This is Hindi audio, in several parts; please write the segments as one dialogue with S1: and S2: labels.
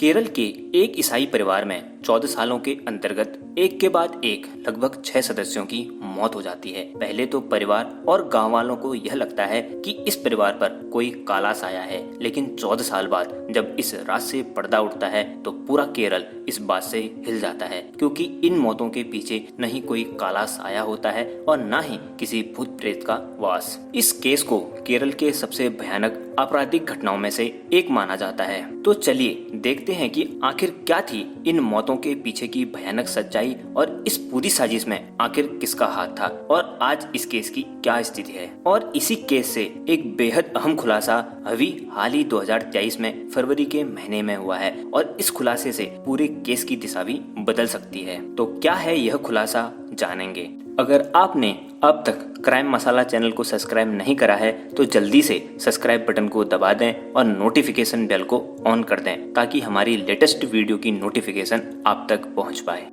S1: केरल के एक ईसाई परिवार में 14 सालों के अंतर्गत एक के बाद एक लगभग 6 सदस्यों की मौत हो जाती है। पहले तो परिवार और गांव वालों को यह लगता है कि इस परिवार पर कोई काला साया है, लेकिन 14 साल बाद जब इस रात से पर्दा उठता है तो पूरा केरल इस बात से हिल जाता है, क्योंकि इन मौतों के पीछे न ही कोई काला साया होता है और न ही किसी भूत प्रेत का वास। इस केस को केरल के सबसे भयानक आपराधिक घटनाओं में से एक माना जाता है। तो चलिए देखते हैं कि आखिर क्या थी इन मौतों के पीछे की भयानक सच्चाई और इस पूरी साजिश में आखिर किसका हाथ था और आज इस केस की क्या स्थिति है। और इसी केस से एक बेहद अहम खुलासा अभी हाल ही 2023 में फरवरी के महीने में हुआ है और इस खुलासे से पूरे केस की दिशा भी बदल सकती है। तो क्या है यह खुलासा, जानेंगे। अगर आपने अब तक क्राइम मसाला चैनल को सब्सक्राइब नहीं करा है तो जल्दी से सब्सक्राइब बटन को दबा दें और नोटिफिकेशन बेल को ऑन कर दें ताकि हमारी लेटेस्ट वीडियो की नोटिफिकेशन आप तक पहुंच पाए।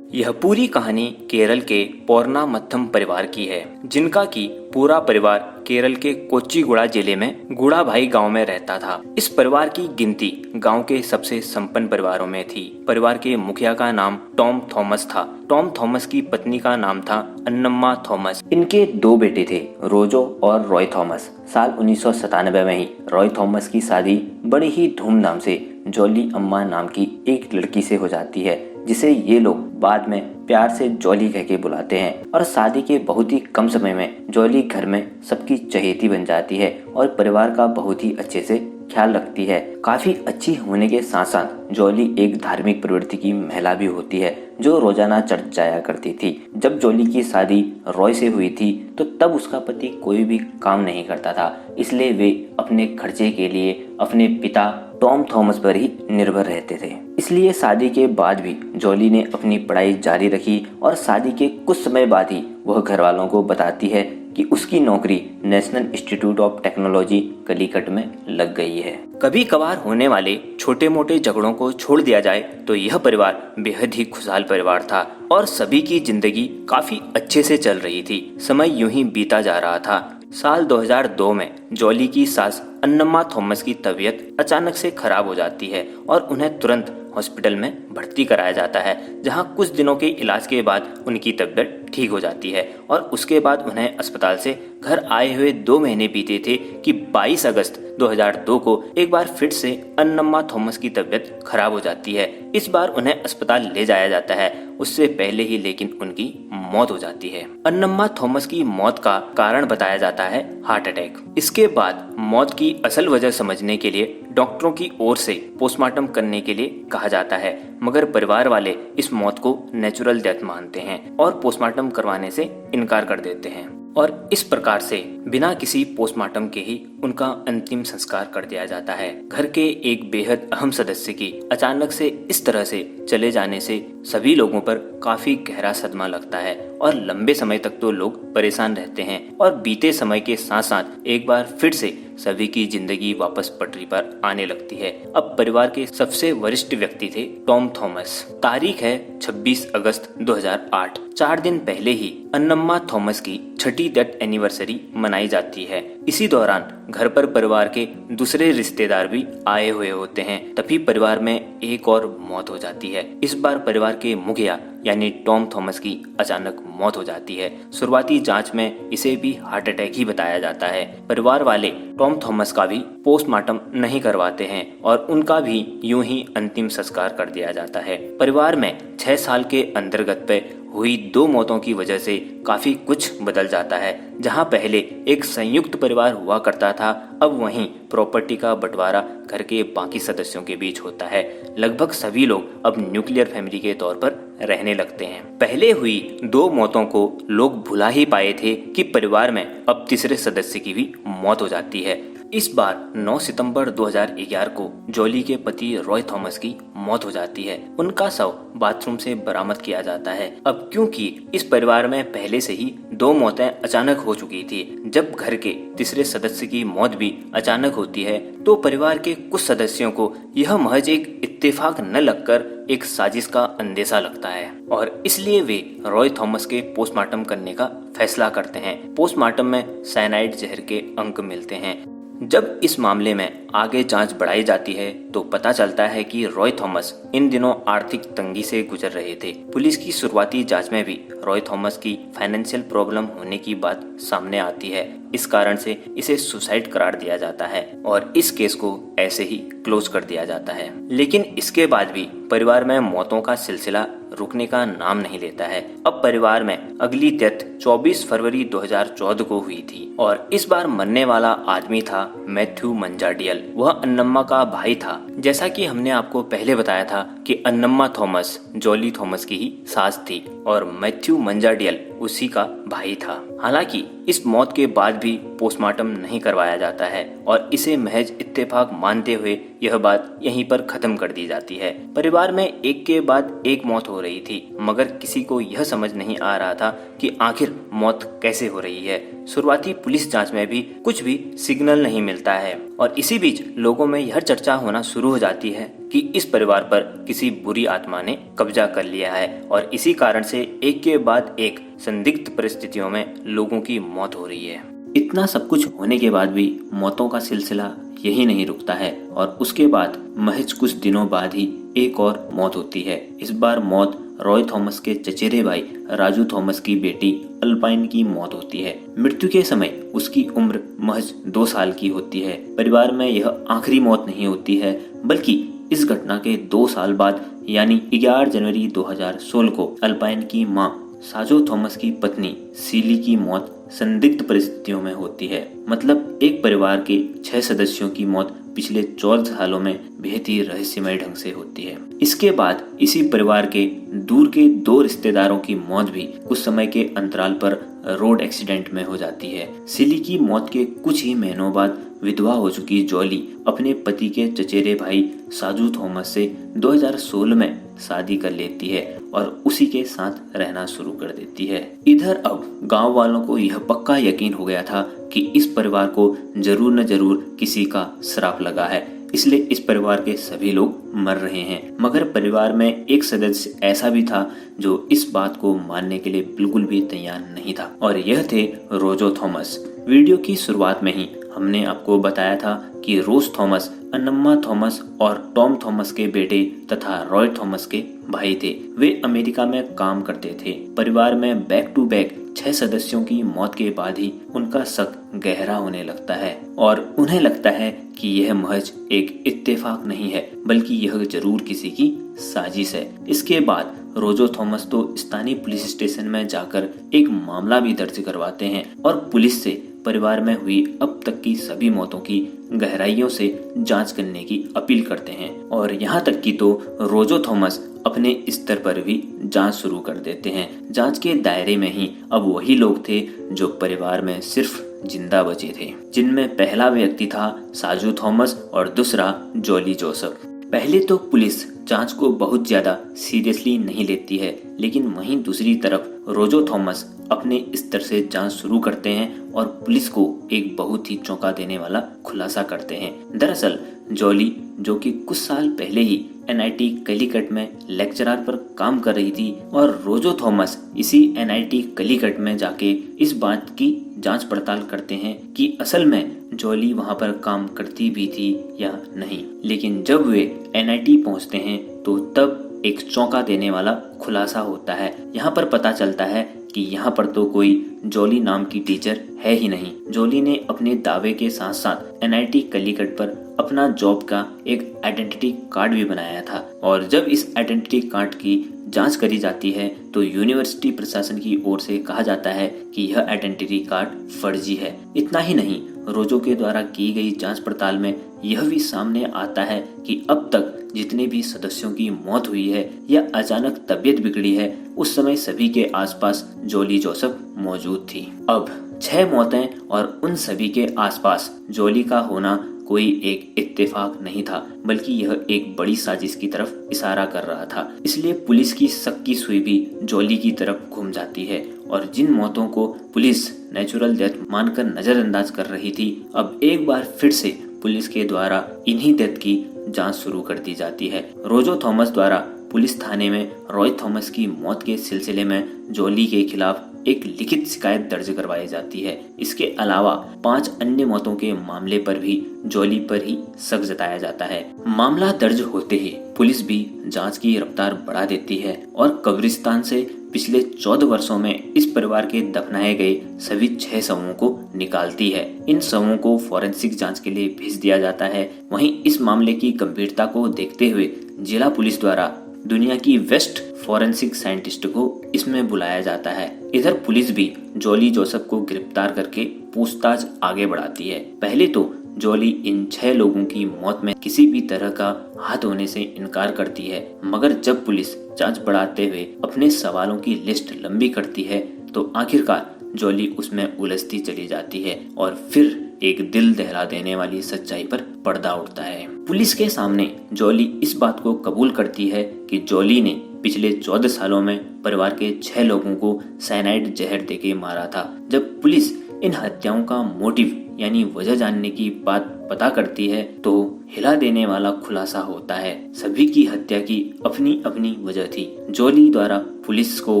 S1: यह पूरी कहानी केरल के पोरनामत्थम परिवार की है, जिनका की पूरा परिवार केरल के कोच्चीगुड़ा जिले में गुड़ाभाई गांव में रहता था। इस परिवार की गिनती गांव के सबसे संपन्न परिवारों में थी। परिवार के मुखिया का नाम टॉम थॉमस था। टॉम थॉमस की पत्नी का नाम था अन्नम्मा थॉमस। इनके 2 बेटे थे, रोजो और रॉय थॉमस। साल 1997 में ही रॉय थॉमस की शादी बड़ी ही धूमधाम से जॉली अम्मा नाम की एक लड़की से हो जाती है, जिसे ये लोग बाद में प्यार से जॉली कह के बुलाते हैं। और शादी के बहुत ही कम समय में जॉली घर में सबकी चहेती बन जाती है और परिवार का बहुत ही अच्छे से ख्याल रखती है। काफी अच्छी होने के साथ साथ जॉली एक धार्मिक प्रवृत्ति की महिला भी होती है, जो रोजाना चर्च जाया करती थी। जब जॉली की शादी रॉय से हुई थी तो तब उसका पति कोई भी काम नहीं करता था, इसलिए वे अपने खर्चे के लिए अपने पिता टॉम थॉमस पर ही निर्भर रहते थे। इसलिए शादी के बाद भी जॉली ने अपनी पढ़ाई जारी रखी और शादी के कुछ समय बाद ही वह घर वालों को बताती है कि उसकी नौकरी नेशनल इंस्टीट्यूट ऑफ टेक्नोलॉजी कलीकट में लग गई है। कभी कभार होने वाले छोटे मोटे झगड़ों को छोड़ दिया जाए तो यह परिवार बेहद ही खुशहाल परिवार था और सभी की जिंदगी काफी अच्छे से चल रही थी। समय यूं ही बीता जा रहा था। साल 2002 में जॉली की सास अन्नम्मा थॉमस की तबीयत अचानक से खराब हो जाती है और उन्हें तुरंत हॉस्पिटल में भर्ती कराया जाता है, जहां कुछ दिनों के इलाज के बाद उनकी तबीयत ठीक हो जाती है। और उसके बाद उन्हें अस्पताल से घर आए हुए 2 महीने बीते थे कि 22 अगस्त 2002 को एक बार फिर से अन्नम्मा थॉमस की तबीयत खराब हो जाती है। इस बार उन्हें अस्पताल ले जाया जाता है, उससे पहले ही लेकिन उनकी मौत हो जाती है। अन्नम्मा थॉमस की मौत का कारण बताया जाता है हार्ट अटैक। इसके बाद मौत की असल वजह समझने के लिए डॉक्टरों की ओर से पोस्टमार्टम करने के लिए कहा जाता है, मगर परिवार वाले इस मौत को नेचुरल डेथ मानते हैं और पोस्टमार्टम करवाने से इनकार कर देते हैं। और इस प्रकार से बिना किसी पोस्टमार्टम के ही उनका अंतिम संस्कार कर दिया जाता है। घर के एक बेहद अहम सदस्य की अचानक से इस तरह से चले जाने से सभी लोगों पर काफी गहरा सदमा लगता है और लंबे समय तक तो लोग परेशान रहते हैं। और बीते समय के साथ साथ एक बार फिर से सभी की जिंदगी वापस पटरी पर आने लगती है। अब परिवार के सबसे वरिष्ठ व्यक्ति थे टॉम थॉमस। तारीख है 26 अगस्त 2008। 4 दिन पहले ही अन्नम्मा थॉमस की छठी डेथ एनिवर्सरी मनाई जाती है। इसी दौरान घर पर परिवार के दूसरे रिश्तेदार भी आए हुए होते हैं। तभी परिवार में एक और मौत हो जाती है। इस बार परिवार के मुखिया यानी टॉम थॉमस की अचानक मौत हो जाती है। शुरुआती जांच में इसे भी हार्ट अटैक ही बताया जाता है। परिवार वाले टॉम थॉमस का भी पोस्टमार्टम नहीं करवाते हैं और उनका भी यूं ही अंतिम संस्कार कर दिया जाता है। परिवार में 6 साल के अंतर्गत पे हुई 2 मौतों की वजह से काफी कुछ बदल जाता है। जहां पहले एक संयुक्त परिवार हुआ करता था, अब वहीं प्रॉपर्टी का बंटवारा घर के बाकी सदस्यों के बीच होता है। लगभग सभी लोग अब न्यूक्लियर फैमिली के तौर पर रहने लगते हैं। पहले हुई 2 मौतों को लोग भुला ही पाए थे कि परिवार में अब तीसरे सदस्य की भी मौत हो जाती है। इस बार 9 सितंबर 2011 को जॉली के पति रॉय थॉमस की मौत हो जाती है। उनका शव बाथरूम से बरामद किया जाता है। अब क्योंकि इस परिवार में पहले से ही 2 मौतें अचानक हो चुकी थी, जब घर के तीसरे सदस्य की मौत भी अचानक होती है तो परिवार के कुछ सदस्यों को यह महज एक इत्तेफाक न लगकर एक साजिश का अंदेशा लगता है और इसलिए वे रॉय थॉमस के पोस्टमार्टम करने का फैसला करते हैं। पोस्टमार्टम में साइनाइड जहर के अंक मिलते हैं। जब इस मामले में आगे जांच बढ़ाई जाती है तो पता चलता है कि रॉय थॉमस इन दिनों आर्थिक तंगी से गुजर रहे थे। पुलिस की शुरुआती जांच में भी रॉय थॉमस की फाइनेंशियल प्रॉब्लम होने की बात सामने आती है। इस कारण से इसे सुसाइड करार दिया जाता है और इस केस को ऐसे ही क्लोज कर दिया जाता है। लेकिन इसके बाद भी परिवार में मौतों का सिलसिला रुकने का नाम नहीं लेता है। अब परिवार में अगली डेथ 24 फरवरी 2014 को हुई थी और इस बार मरने वाला आदमी था मैथ्यू मंजाडियल। वह अन्नम्मा का भाई था। जैसा कि हमने आपको पहले बताया था कि अन्नम्मा थॉमस जॉली थॉमस की ही सास थी और मैथ्यू मंजाडियल उसी का भाई था। हालांकि इस मौत के बाद भी पोस्टमार्टम नहीं करवाया जाता है और इसे महज इत्तेफाक मानते हुए यह बात यहीं पर खत्म कर दी जाती है। परिवार में एक के बाद एक मौत हो रही थी मगर किसी को यह समझ नहीं आ रहा था कि आखिर मौत कैसे हो रही है। शुरुआती पुलिस जांच में भी कुछ भी सिग्नल नहीं मिलता है और इसी बीच लोगों में यह चर्चा होना शुरू हो जाती है कि इस परिवार पर किसी बुरी आत्मा ने कब्जा कर लिया है और इसी कारण से एक के बाद एक संदिग्ध परिस्थितियों में लोगों की मौत हो रही है। इतना सब कुछ होने के बाद भी मौतों का सिलसिला यही नहीं रुकता है और उसके बाद महज कुछ दिनों बाद ही एक और मौत होती है। इस बार मौत रॉय थॉमस के चचेरे भाई राजू थॉमस की बेटी अल्पाइन की मौत होती है। मृत्यु के समय उसकी उम्र महज 2 साल की होती है। परिवार में यह आखिरी मौत नहीं होती है बल्कि इस घटना के 2 साल बाद यानी 11 जनवरी 2016 को अल्पाइन की मां साजो थॉमस की पत्नी सीली की मौत संदिग्ध परिस्थितियों में होती है। मतलब एक परिवार के 6 सदस्यों की मौत पिछले 14 सालों में बेहद ही रहस्यमय ढंग से होती है। इसके बाद इसी परिवार के दूर के 2 रिश्तेदारों की मौत भी कुछ समय के अंतराल पर रोड एक्सीडेंट में हो जाती है। सिली की मौत के कुछ ही महीनों बाद विधवा हो चुकी जॉली अपने पति के चचेरे भाई साजू थॉमस से 2016 में शादी कर लेती है और उसी के साथ रहना शुरू कर देती है। इधर अब गांव वालों को यह पक्का यकीन हो गया था कि इस परिवार को जरूर न जरूर किसी का श्राप लगा है, इसलिए इस परिवार के सभी लोग मर रहे हैं। मगर परिवार में एक सदस्य ऐसा भी था जो इस बात को मानने के लिए बिल्कुल भी तैयार नहीं था और यह थे रोजो थॉमस। वीडियो की शुरुआत में ही हमने आपको बताया था कि रोज थॉमस अन्नम्मा थॉमस और टॉम थॉमस के बेटे तथा रॉय थॉमस के भाई थे। वे अमेरिका में काम करते थे। परिवार में बैक टू बैक 6 सदस्यों की मौत के बाद ही उनका शक गहरा होने लगता है और उन्हें लगता है कि यह महज एक इत्तेफाक नहीं है बल्कि यह जरूर किसी की साजिश है। इसके बाद रोजो थॉमस तो स्थानीय पुलिस स्टेशन में जाकर एक मामला भी दर्ज करवाते हैं और पुलिस से परिवार में हुई अब तक की सभी मौतों की गहराइयों से जांच करने की अपील करते हैं और यहाँ तक कि तो रोजो थॉमस अपने स्तर पर भी जांच शुरू कर देते हैं। जांच के दायरे में ही अब वही लोग थे जो परिवार में सिर्फ जिंदा बचे थे, जिनमें पहला व्यक्ति था साजू थॉमस और दूसरा जॉली जोसेफ। पहले तो पुलिस जांच को बहुत ज्यादा सीरियसली नहीं लेती है, लेकिन वहीं दूसरी तरफ रोजो थॉमस अपने स्तर से जांच शुरू करते हैं और पुलिस को एक बहुत ही चौंका देने वाला खुलासा करते हैं। दरअसल जॉली, जो कि कुछ साल पहले ही NIT कलीकट में लेक्चरर पर काम कर रही थी और रोजो थॉमस इसी NIT कलीकट में जाके इस बात की जांच पड़ताल करते हैं कि असल में जॉली वहां पर काम करती भी थी या नहीं। लेकिन जब वे NIT पहुंचते हैं तो तब एक चौंका देने वाला खुलासा होता है। यहाँ पर पता चलता है कि यहाँ पर तो कोई जॉली नाम की टीचर है ही नहीं। जॉली ने अपने दावे के साथ साथ NIT कलीकट पर अपना जॉब का एक आइडेंटिटी कार्ड भी बनाया था और जब इस आइडेंटिटी कार्ड की जांच करी जाती है तो यूनिवर्सिटी प्रशासन की ओर से कहा जाता है कि यह आइडेंटिटी कार्ड फर्जी है। इतना ही नहीं, रोजो के द्वारा की गई जांच पड़ताल में यह भी सामने आता है कि अब तक जितने भी सदस्यों की मौत हुई है या अचानक तबीयत बिगड़ी है, उस समय सभी के आसपास जॉली जोसेफ मौजूद थी। अब 6 मौतें और उन सभी के आसपास जॉली का होना कोई एक इत्तेफाक नहीं था बल्कि यह एक बड़ी साजिश की तरफ इशारा कर रहा था। इसलिए पुलिस की शक की सुई भी जॉली की तरफ घूम जाती है और जिन मौतों को पुलिस नेचुरल डेथ मानकर नजरअंदाज कर रही थी, अब एक बार फिर से पुलिस के द्वारा इन्हीं डेथ की जांच शुरू कर दी जाती है। रोजो थॉमस द्वारा पुलिस थाने में रॉय थॉमस की मौत के सिलसिले में जॉली के खिलाफ एक लिखित शिकायत दर्ज करवाई जाती है। इसके अलावा 5 अन्य मौतों के मामले पर भी जॉली पर ही शक जताया जाता है। मामला दर्ज होते ही पुलिस भी जांच की रफ्तार बढ़ा देती है और कब्रिस्तान से पिछले 14 वर्षों में इस परिवार के दफनाए गए सभी 6 शवों को निकालती है। इन शवों को फॉरेंसिक जांच के लिए भेज दिया जाता है। वहीं इस मामले की गंभीरता को देखते हुए जिला पुलिस द्वारा दुनिया की बेस्ट फॉरेंसिक साइंटिस्ट को इसमें बुलाया जाता है। इधर पुलिस भी जॉली जोसेफ को गिरफ्तार करके पूछताछ आगे बढ़ाती है। पहले तो जॉली इन 6 लोगों की मौत में किसी भी तरह का हाथ होने से इनकार करती है, मगर जब पुलिस जांच बढ़ाते हुए अपने सवालों की लिस्ट लंबी करती है तो आखिरकार जॉली उसमें उलझती चली जाती है और फिर एक दिल दहला देने वाली सच्चाई पर पर्दा उठता है। पुलिस के सामने जॉली इस बात को कबूल करती है कि जॉली ने पिछले 14 सालों में परिवार के 6 लोगों को साइनाइड जहर देके मारा था। जब पुलिस इन हत्याओं का मोटिव यानी वजह जानने की बात पता करती है तो हिला देने वाला खुलासा होता है। सभी की हत्या की अपनी अपनी वजह थी। जॉली द्वारा पुलिस को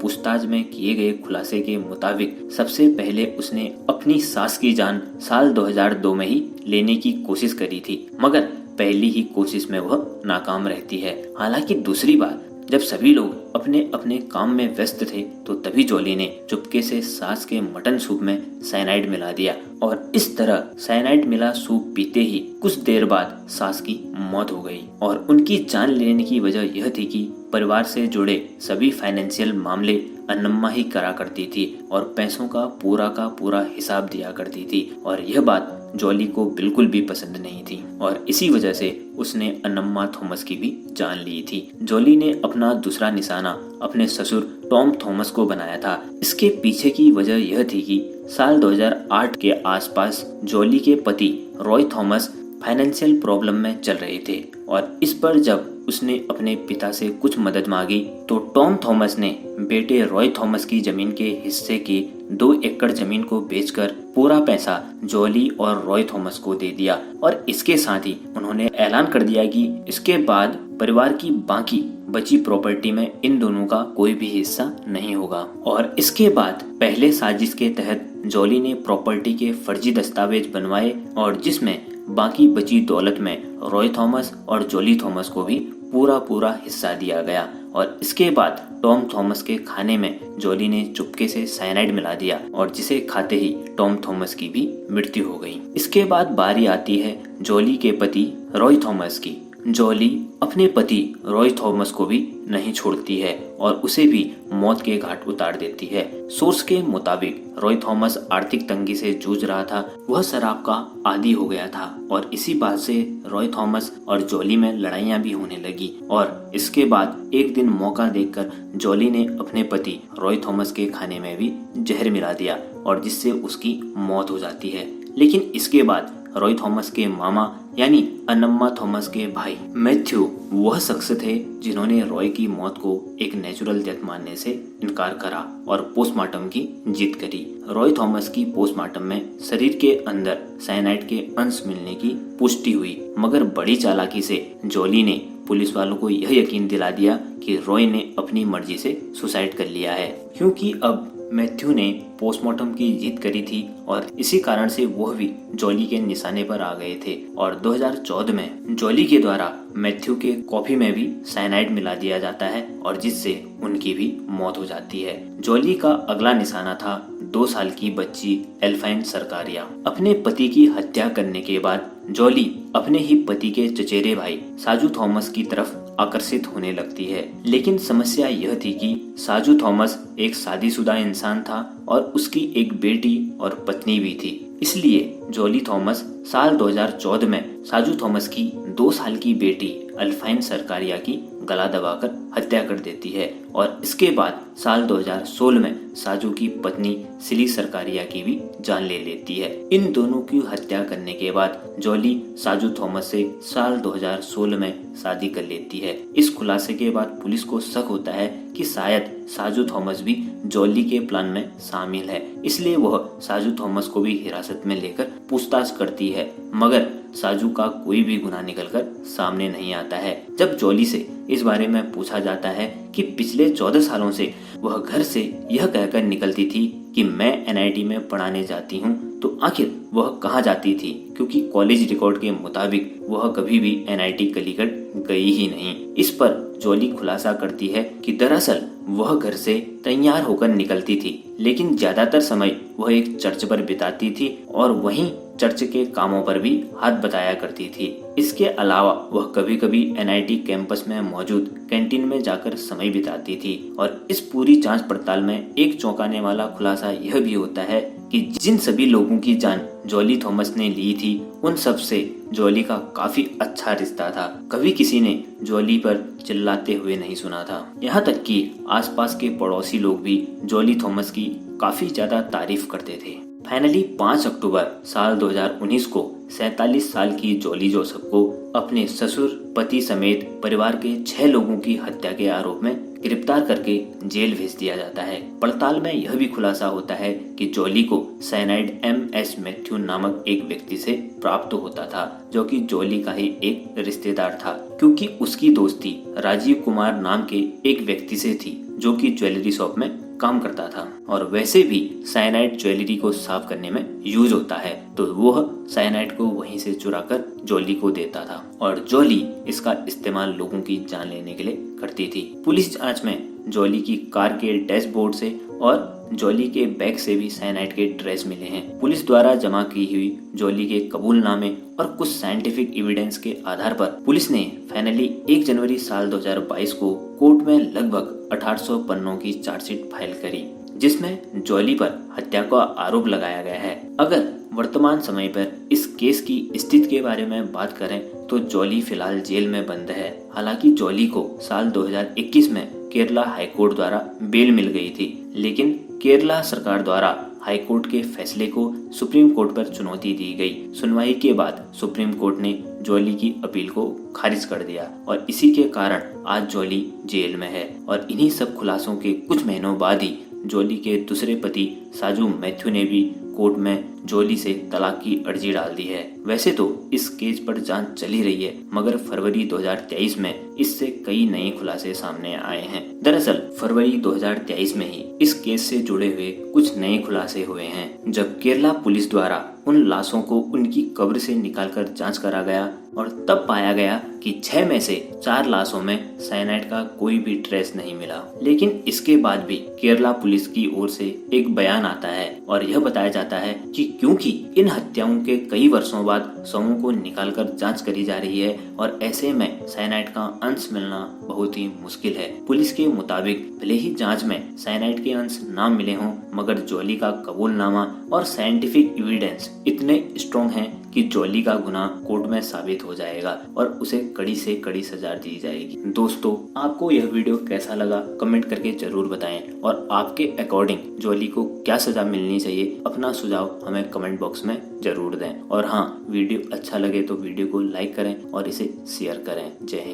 S1: पूछताछ में किए गए खुलासे के मुताबिक सबसे पहले उसने अपनी सास की जान साल 2002 में ही लेने की कोशिश करी थी, मगर पहली ही कोशिश में वह नाकाम रहती है। हालांकि दूसरी बार जब सभी लोग अपने अपने काम में व्यस्त थे तो तभी जॉली ने चुपके से सास के मटन सूप में साइनाइड मिला दिया और इस तरह साइनाइड मिला सूप पीते ही कुछ देर बाद सास की मौत हो गई। और उनकी जान लेने की वजह यह थी कि परिवार से जुड़े सभी फाइनेंशियल मामले अन्नम्मा ही करा करती थी और पैसों का पूरा हिसाब दिया करती थी और यह बात जॉली को बिल्कुल भी पसंद नहीं थी और इसी वजह से उसने अन्नम्मा थॉमस की भी जान ली थी। जॉली ने अपना दूसरा निशाना अपने ससुर टॉम थॉमस को बनाया था। इसके पीछे की वजह यह थी कि साल 2008 के आसपास जॉली के पति रॉय थॉमस फाइनेंशियल प्रॉब्लम में चल रहे थे और इस पर जब उसने अपने पिता से कुछ मदद मांगी तो टॉम थॉमस ने बेटे रॉय थॉमस की जमीन के हिस्से की 2 एकड़ जमीन को बेचकर पूरा पैसा जॉली और रॉय थॉमस को दे दिया और इसके साथ ही उन्होंने ऐलान कर दिया कि इसके बाद परिवार की बाकी बची प्रॉपर्टी में इन दोनों का कोई भी हिस्सा नहीं होगा। और इसके बाद पहले साजिश के तहत जॉली ने प्रॉपर्टी के फर्जी दस्तावेज बनवाए और जिसमें बाकी बची दौलत में रॉय थॉमस और जॉली थॉमस को भी पूरा हिस्सा दिया गया और इसके बाद टॉम थॉमस के खाने में जॉली ने चुपके से साइनाइड मिला दिया और जिसे खाते ही टॉम थॉमस की भी मृत्यु हो गई। इसके बाद बारी आती है जॉली के पति रॉय थॉमस की। जॉली अपने पति रॉय थॉमस को भी नहीं छोड़ती है और उसे भी मौत के घाट उतार देती है। सोर्स के मुताबिक रॉय थॉमस आर्थिक तंगी से जूझ रहा था, वह शराब का आदी हो गया था और इसी बात से रॉय थॉमस और जॉली में लड़ाइयां भी होने लगी और इसके बाद एक दिन मौका देखकर जॉली ने अपने पति रॉय थॉमस के खाने में भी जहर मिला दिया और जिससे उसकी मौत हो जाती है। लेकिन इसके बाद रॉय थॉमस के मामा यानी अन्नम्मा थॉमस के भाई मैथ्यू वह शख्स थे जिन्होंने रॉय की मौत को एक नेचुरल डेथ मानने से इनकार करा और पोस्टमार्टम की जीत करी। रॉय थॉमस की पोस्टमार्टम में शरीर के अंदर साइनाइड के अंश मिलने की पुष्टि हुई, मगर बड़ी चालाकी से जॉली ने पुलिस वालों को यह यकीन दिला दिया कि रॉय ने अपनी मर्जी से सुसाइड कर लिया है, क्योंकि अब मैथ्यू ने पोस्टमार्टम की जीत करी थी और इसी कारण से वह भी जॉली के निशाने पर आ गए थे। और 2014 में जॉली के द्वारा मैथ्यू के कॉफी में भी साइनाइड मिला दिया जाता है और जिससे उनकी भी मौत हो जाती है। जॉली का अगला निशाना था 2 साल की बच्ची एल्फाइन सरकारिया। अपने पति की हत्या करने के बाद जॉली अपने ही पति के चचेरे भाई साजू थॉमस की तरफ आकर्षित होने लगती है, लेकिन समस्या यह थी कि साजू थॉमस एक शादीशुदा इंसान था और उसकी एक बेटी और पत्नी भी थी। इसलिए जॉली थॉमस साल 2014 में साजू थॉमस की 2 साल की बेटी अल्फाइन सरकारिया की गला दबाकर हत्या कर देती है और इसके बाद साल 2016 में साजू की पत्नी सिली सरकारिया की भी जान ले लेती है। इन दोनों की हत्या करने के बाद जॉली साजू थॉमस से साल 2016 में शादी कर लेती है। इस खुलासे के बाद पुलिस को शक होता है कि शायद साजू थॉमस भी जॉली के प्लान में शामिल है, इसलिए वह साजू थॉमस को भी हिरासत में लेकर पूछताछ करती है, मगर साजू का कोई भी गुनाह निकलकर सामने नहीं आता है। जब जॉली से इस बारे में पूछा जाता है कि पिछले 14 सालों से वह घर से यह कहकर निकलती थी कि मैं एनआईटी में पढ़ाने जाती हूँ, तो आखिर वह कहाँ जाती थी, क्योंकि कॉलेज रिकॉर्ड के मुताबिक वह कभी भी एनआईटी कलीकट गई ही नहीं। इस पर जॉली खुलासा करती है कि दरअसल वह घर से तैयार होकर निकलती थी, लेकिन ज्यादातर समय वह एक चर्च पर बिताती थी और वहीं चर्च के कामों पर भी हाथ बटाया करती थी। इसके अलावा वह कभी कभी एनआईटी कैंपस में मौजूद कैंटीन में जाकर समय बिताती थी। और इस पूरी जांच पड़ताल में एक चौंकाने वाला खुलासा यह भी होता है कि जिन सभी लोगों की जान जॉली थॉमस ने ली थी, उन सब से जॉली का काफी अच्छा रिश्ता था। कभी किसी ने जॉली पर चिल्लाते हुए नहीं सुना था। यहाँ तक कि आसपास के पड़ोसी लोग भी जॉली थॉमस की काफी ज्यादा तारीफ करते थे। फाइनली 5 अक्टूबर साल 2019 को 47 साल की जॉली जोसेफ को अपने ससुर, पति समेत परिवार के 6 लोगों की हत्या के आरोप में गिरफ्तार करके जेल भेज दिया जाता है। पड़ताल में यह भी खुलासा होता है कि जॉली को साइनाइड MS मैथ्यू नामक एक व्यक्ति से प्राप्त होता था, जो कि जॉली का ही एक रिश्तेदार था, क्योंकि उसकी दोस्ती राजीव कुमार नाम के एक व्यक्ति से थी, जो कि ज्वेलरी शॉप में काम करता था। और वैसे भी साइनाइड ज्वेलरी को साफ करने में यूज होता है, तो वह साइनाइड को वहीं से चुराकर जॉली को देता था और जॉली इसका इस्तेमाल लोगों की जान लेने के लिए करती थी। पुलिस जांच में जॉली की कार के डैशबोर्ड से और जॉली के बैग से भी साइनाइड के ट्रेस मिले हैं। पुलिस द्वारा जमा की हुई जॉली के कबूलनामे और कुछ साइंटिफिक एविडेंस के आधार पर पुलिस ने फाइनली 1 जनवरी साल 2022 को कोर्ट में लगभग 1800 पन्नों की चार्जशीट फाइल करी, जिसमें जॉली पर हत्या का आरोप लगाया गया है। अगर वर्तमान समय पर इस केस की स्थिति के बारे में बात करें तो जॉली फिलहाल जेल में बंद है। हालांकि जॉली को साल 2021 में केरला हाईकोर्ट द्वारा बेल मिल गई थी, लेकिन केरला सरकार द्वारा हाईकोर्ट के फैसले को सुप्रीम कोर्ट पर चुनौती दी गई। सुनवाई के बाद सुप्रीम कोर्ट ने जॉली की अपील को खारिज कर दिया और इसी के कारण आज जॉली जेल में है। और इन्हीं सब खुलासों के कुछ महीनों बाद ही जॉली के दूसरे पति साजू मैथ्यू ने भी कोर्ट में जॉली से तलाक की अर्जी डाल दी है। वैसे तो इस केस पर जांच चली रही है, मगर फरवरी 2023 में इससे कई नए खुलासे सामने आए हैं। दरअसल फरवरी 2023 में ही इस केस से जुड़े हुए कुछ नए खुलासे हुए हैं, जब केरला पुलिस द्वारा उन लाशों को उनकी कब्र से निकालकर जांच करा गया और तब पाया गया कि 6 में से 4 लाशों में साइनाइड का कोई भी ट्रेस नहीं मिला। लेकिन इसके बाद भी केरला पुलिस की ओर से एक बयान आता है और यह बताया जाता है कि क्योंकि इन हत्याओं के कई वर्षों बाद शवों को निकालकर जांच करी जा रही है और ऐसे में साइनाइड का अंश मिलना बहुत ही मुश्किल है। पुलिस के मुताबिक भले ही जांच में साइनाइड के अंश ना मिले हों, मगर जॉली का कबूलनामा और साइंटिफिक एविडेंस इतने स्ट्रॉन्ग हैं कि जॉली का गुनाह कोर्ट में साबित हो जाएगा और उसे कड़ी से कड़ी सजा दी जाएगी। दोस्तों, आपको यह वीडियो कैसा लगा कमेंट करके जरूर बताएं और आपके अकॉर्डिंग जॉली को क्या सजा मिलनी चाहिए, अपना सुझाव हमें कमेंट बॉक्स में जरूर दें। और हाँ, वीडियो अच्छा लगे तो वीडियो को लाइक करें और इसे शेयर करें। जय हिंद।